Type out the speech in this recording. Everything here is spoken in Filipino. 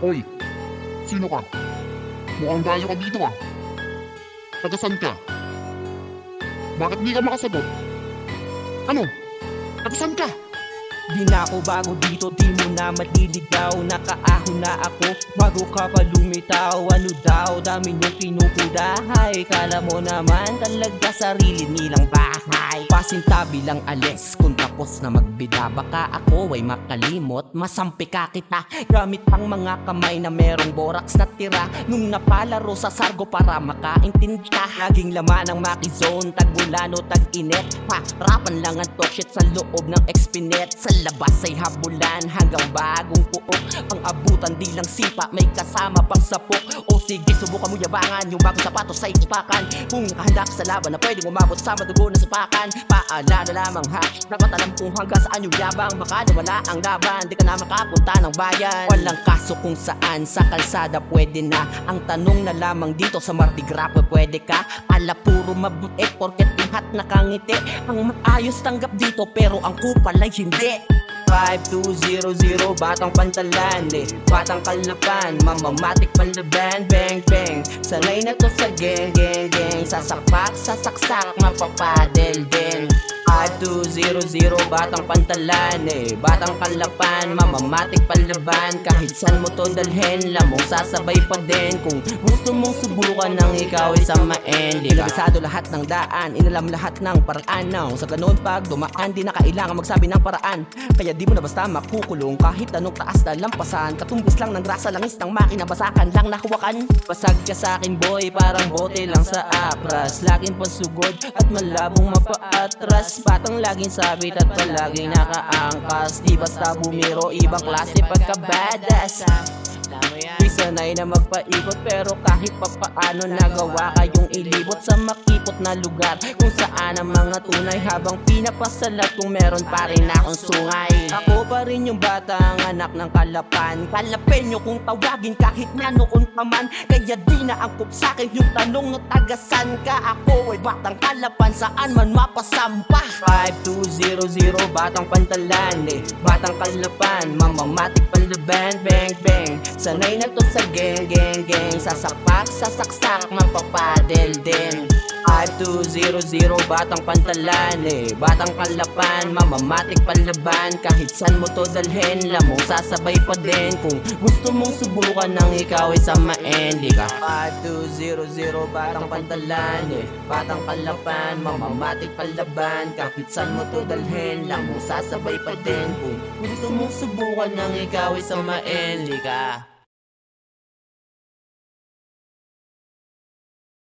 Hoy, sino ka? Mukhang dayo ka dito ah. Taga saan ka? Bakit di ka makasagot? Ano? Taga saan ka? Di na ako bago dito, di mo na maliligaw. Nakaahon na ako bago ka pa lumitaw. Ano daw, dami niyong kinukudahay. Kala mo naman talaga sarili nilang bahay. Pasintabi lang alis kung tapos na magbida. Baka ako ay makalimot, masampi ka kita. Gamit ang mga kamay na merong borax na tira. Nung napalaro sa sargo para makaintindi ka. Laging laman ng makizone, tag-ulan o tag-init. Harapan lang ang talkshit sa loob ng expinet. Sa labas ay habulan hanggang bagong puok. Ang abutan di lang sipa, may kasama pang sapok. O sige, subukan mo yabangan, yung bagong sapatos ay ipakan. Kung handa ka sa laban na pwedeng umabot sa madugo na sapakan. Paalala lamang ha, dapat alam kung hanggang saan yung yabang. Baka nawala ang laban, di ka na makapunta ng bayan. Walang kaso kung saan, sa kalsada pwede na. Ang tanong na lamang dito sa Mardi Gras, pwede ka? Ala puro mabuti, porket lahat nakangiti. Ang maayos tanggap dito, pero ang kupal ay hindi. 5200, batang pantalan, batang kalapan, mamamatik panlaban, bang bang. Sanay na to sa gang gang gang, sasapak, sasaksak, mapapadel din. 5200, batang pantalan, batang kalapan, mamamatik panlaban. Kahit saan mo to dalhin, lamong sasabay pa din. Kung gusto mong subukan ng ikaw ay samain. Dinabisado lahat ng daan, inalam lahat ng paraan. Now, sa ganun pag dumaan, di na kailangan magsabi ng paraan. Kaya di mo na basta makukulong kahit anong taas na lampasan. Katumbis lang ng grasa, langis ng makina, basakan lang nahawakan. Basag ka sa akin boy, parang bote lang sa apras. Laging pasugod at malabong mapaatras. Batang laging sabit at palaging nakaangkas. Di basta bumiro, ibang klase pagka-badass. Di sanay na magpaikot, pero kahit papaano nagawa kayong ilibot sa makipot na lugar kung saan ang mga tunay. Habang pinapasalat kung meron pa rin akong sungay. Ako pa rin yung batang anak ng kalapan. Kalapin nyo kung tawagin kahit na noon pa man. Kaya di na angkop sa'kin yung tanong na tagasan ka. Ako ay batang kalapan, saan man mapasampa. 5200, batang pantalan, batang kalapan, mamamatik panlaban, bang bang. Sanay na to sa gang gang gang, sasapak, sasaksak, mapapadel din. 5200, batang pantalan, batang kalapan, mamamatik panlaban. Kahit saan mo to dalhin, lamong sasabay pa din. Kung gusto mong subukan ng ikaw ay samain, di ka. 5200, batang pantalan, batang kalapan, mamamatik panlaban. Kahit saan mo to dalhin, lamong sasabay pa din. Kung gusto mong subukan ng ikaw ay samain, di ka.